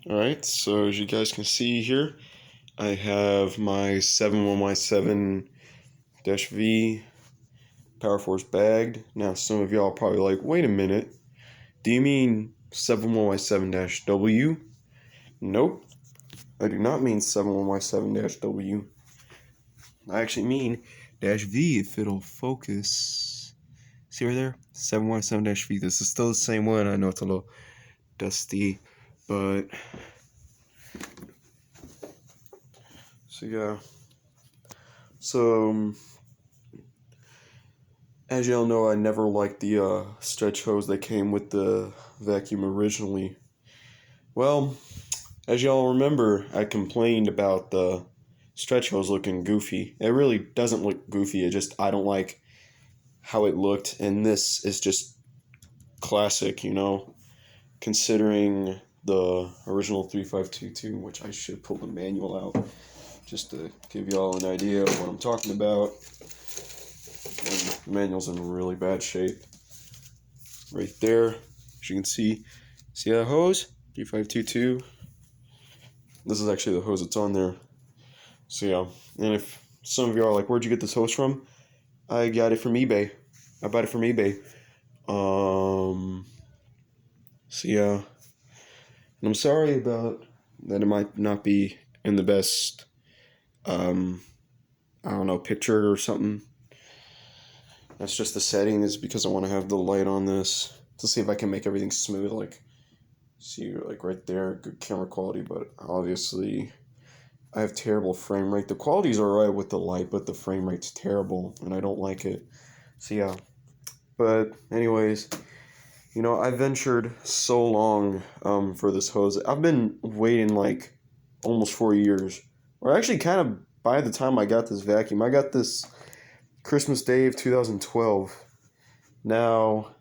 Alright, so as you guys can see here, I have my 71Y7-V PowerForce bagged. Now some of y'all are probably like, wait a minute, do you mean 71Y7-W? Nope, I do not mean 71Y7-W. I actually mean -V if it'll focus. See right there? 71Y7-V. This is still the same one. I know it's a little dusty, but so yeah. So as y'all know, I never liked the stretch hose that came with the vacuum originally. Well, as y'all remember, I complained about the stretch hose looking goofy. It really doesn't look goofy, I don't like how it looked, and this is just classic, considering the original 3522, which I should pull the manual out just to give y'all an idea of what I'm talking about. And the manual's in really bad shape. Right there, as you can see that hose? 3522. This is actually the hose that's on there. So yeah, and if some of you are like, where'd you get this hose from? I got it from eBay. I bought it from eBay. So yeah, and I'm sorry about that. It might not be in the best, I don't know, picture or something. That's just the setting, is because I want to have the light on this to see if I can make everything smooth, like, see, like right there, good camera quality, but obviously I have terrible frame rate. The quality's alright with the light, but the frame rate's terrible, and I don't like it. So yeah, but anyways, I ventured so long for this hose. I've been waiting like almost 4 years, or actually kind of by the time I got this vacuum. I got this Christmas Day of 2012. Now,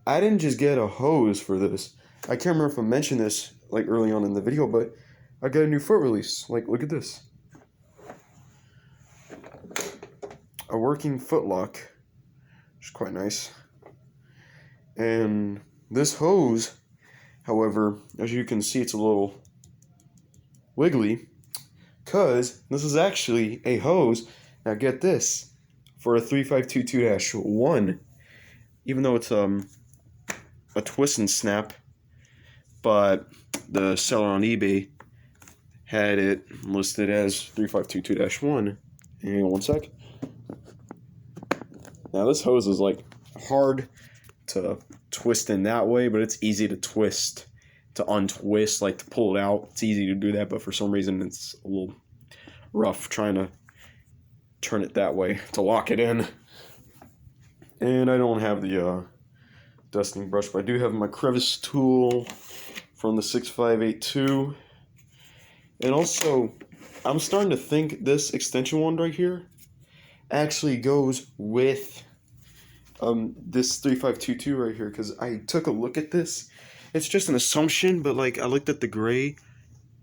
I didn't just get a hose for this. I can't remember if I mentioned this like early on in the video, but I got a new foot release. Like, look at this. A working foot lock, which is quite nice. And this hose, however, as you can see, it's a little wiggly, because this is actually a hose, now get this, for a 3522-1, even though it's a twist and snap, but the seller on eBay had it listed as 3522-1. Hang on one sec. Now this hose is like hard to twist in that way, but it's easy to twist, to untwist, like to pull it out. It's easy to do that, but for some reason it's a little rough trying to turn it that way to lock it in. And I don't have the dusting brush, but I do have my crevice tool from the 6582. And also, I'm starting to think this extension wand right here actually goes with this 3522 right here, because I took a look at this. It's just an assumption, but like I looked at the gray,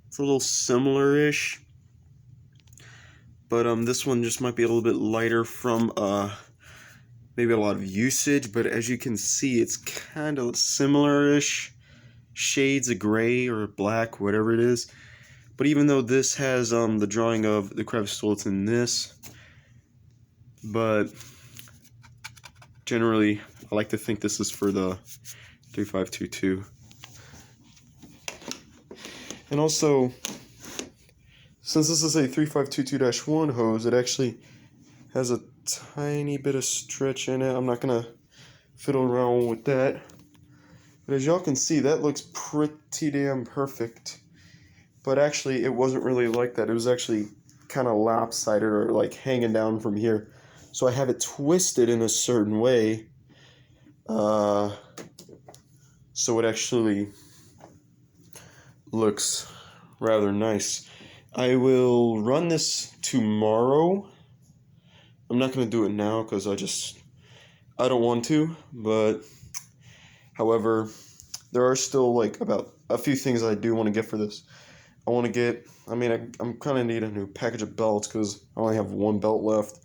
it's a little similar-ish, but this one just might be a little bit lighter from maybe a lot of usage. But as you can see, it's kind of similar-ish shades of gray or black, whatever it is. But even though this has the drawing of the crevice tool, it's in this, but generally I like to think this is for the 3522. And also, since this is a 3522-1 hose, it actually has a tiny bit of stretch in it. I'm not gonna fiddle around with that, but as y'all can see, that looks pretty damn perfect. But actually, it wasn't really like that. It was actually kind of lopsided, or like hanging down from here. So I have it twisted in a certain way, so it actually looks rather nice. I will run this tomorrow. I'm not going to do it now because I don't want to, but however, there are still like about a few things I do want to get for this. I want to get, I'm kind of need a new package of belts because I only have one belt left. I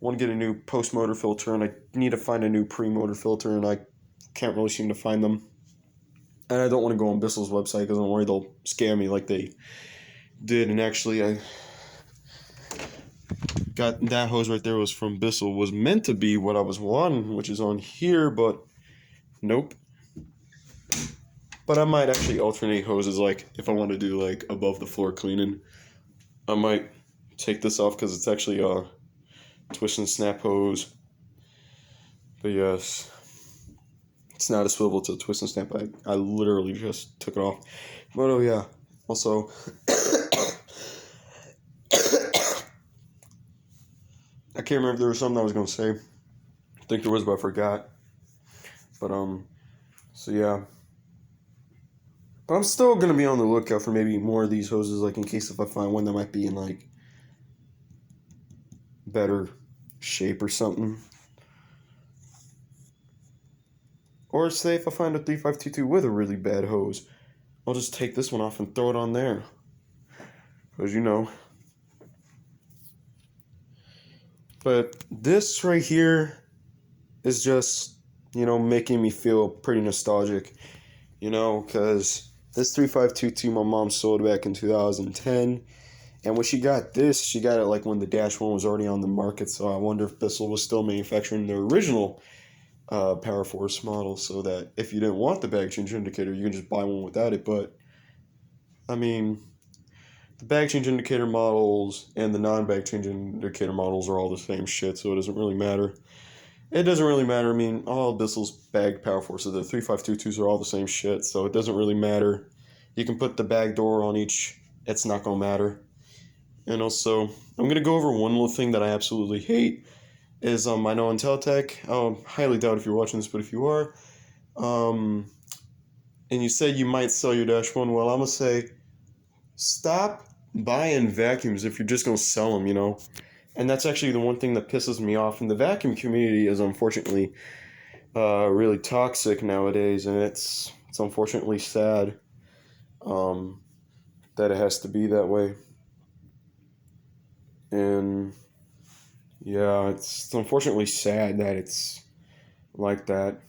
want to get a new post-motor filter, and I need to find a new pre-motor filter, and I can't really seem to find them. And I don't want to go on Bissell's website because I'm worried they'll scam me like they did. And actually, I got that hose right there was from Bissell. Was meant to be what I was wanting, which is on here, but nope. But I might actually alternate hoses, like if I want to do like above the floor cleaning. I might take this off because it's actually a twist and snap hose. But yes, it's not a swivel, it's a twist and snap. I literally just took it off. But oh yeah, also I can't remember if there was something I was gonna say. I think there was, but I forgot. But so yeah. But I'm still gonna be on the lookout for maybe more of these hoses, like in case if I find one that might be in like better shape or something. Or say if I find a 3522 with a really bad hose, I'll just take this one off and throw it on there. Because you know. But this right here is just, you know, making me feel pretty nostalgic. You know, because this 3522 my mom sold back in 2010. And when she got this, she got it like when the Dash 1 was already on the market. So I wonder if Bissell was still manufacturing the original PowerForce model, so that if you didn't want the bag change indicator, you can just buy one without it. But, I mean, the bag change indicator models and the non-bag change indicator models are all the same shit, so it doesn't really matter. It doesn't really matter. I mean, all Bissell's bag PowerForces, the 3522s are all the same shit, so it doesn't really matter. You can put the bag door on each. It's not going to matter. And also, I'm going to go over one little thing that I absolutely hate is, I know on Teltech, I highly doubt if you're watching this, but if you are, and you said you might sell your Dash 1, well, I'm going to say, stop buying vacuums if you're just going to sell them, you know? And that's actually the one thing that pisses me off. And the vacuum community is unfortunately really toxic nowadays, and it's unfortunately sad that it has to be that way. And yeah, it's unfortunately sad that it's like that.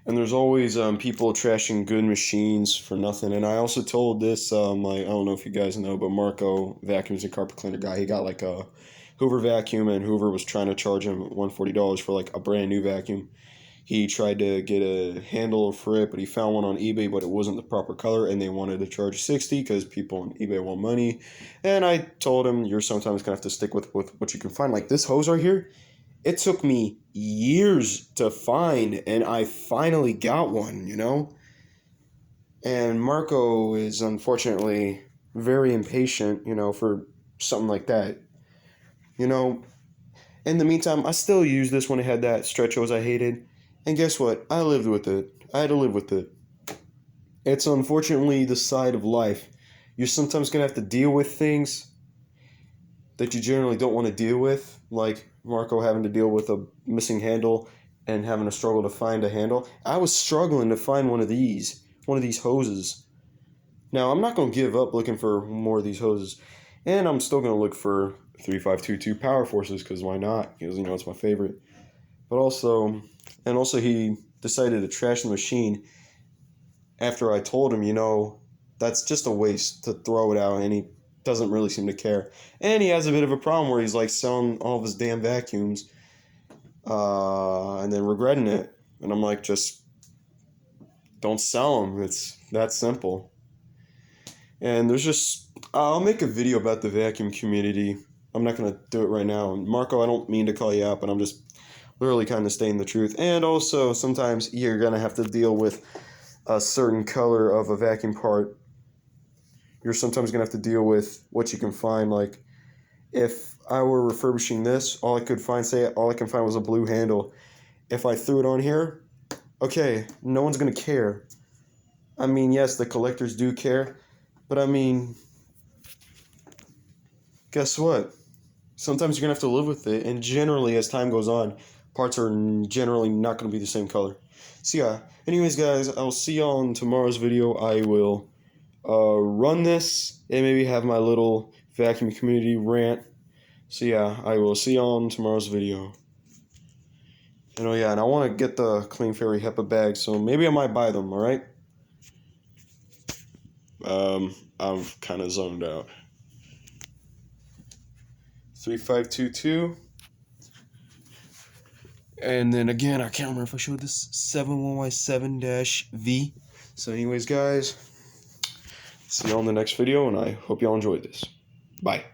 And there's always people trashing good machines for nothing. And I also told this, like, I don't know if you guys know, but Marco, vacuums and carpet cleaner guy, he got like a Hoover vacuum, and Hoover was trying to charge him $140 for like a brand new vacuum. He tried to get a handle for it, but he found one on eBay, but it wasn't the proper color, and they wanted to charge $60 because people on eBay want money. And I told him, you're sometimes going to have to stick with what you can find. Like this hose right here, it took me years to find, and I finally got one, you know? And Marco is unfortunately very impatient, you know, for something like that. You know, in the meantime, I still used this when it had that stretch hose I hated. And guess what? I lived with it. I had to live with it. It's unfortunately the side of life. You're sometimes going to have to deal with things that you generally don't want to deal with, like Marco having to deal with a missing handle and having to struggle to find a handle. I was struggling to find one of these hoses. Now, I'm not going to give up looking for more of these hoses, and I'm still going to look for 3522 PowerForces, because why not? Because, you know, it's my favorite. But also he decided to trash the machine after I told him, you know, that's just a waste to throw it out, and he doesn't really seem to care. And he has a bit of a problem where he's like selling all of his damn vacuums and then regretting it. And I'm like, just don't sell them. It's that simple. And there's just, I'll make a video about the vacuum community. I'm not going to do it right now. And Marco, I don't mean to call you out, but I'm just literally kind of stating the truth. And also, sometimes you're going to have to deal with a certain color of a vacuum part. You're sometimes going to have to deal with what you can find. Like, if I were refurbishing this, all I can find was a blue handle. If I threw it on here, okay, no one's going to care. I mean, yes, the collectors do care, but I mean, guess what? Sometimes you're going to have to live with it, and generally, as time goes on, parts are generally not going to be the same color. So yeah, anyways, guys, I'll see y'all in tomorrow's video. I will run this and maybe have my little vacuum community rant. So yeah, I will see y'all in tomorrow's video. And oh yeah, and I want to get the Clean Fairy HEPA bags, so maybe I might buy them, alright? I'm kind of zoned out. 3522. And then again, I can't remember if I showed this 71Y7-V. So anyways, guys, see you all in the next video, and I hope y'all enjoyed this. Bye.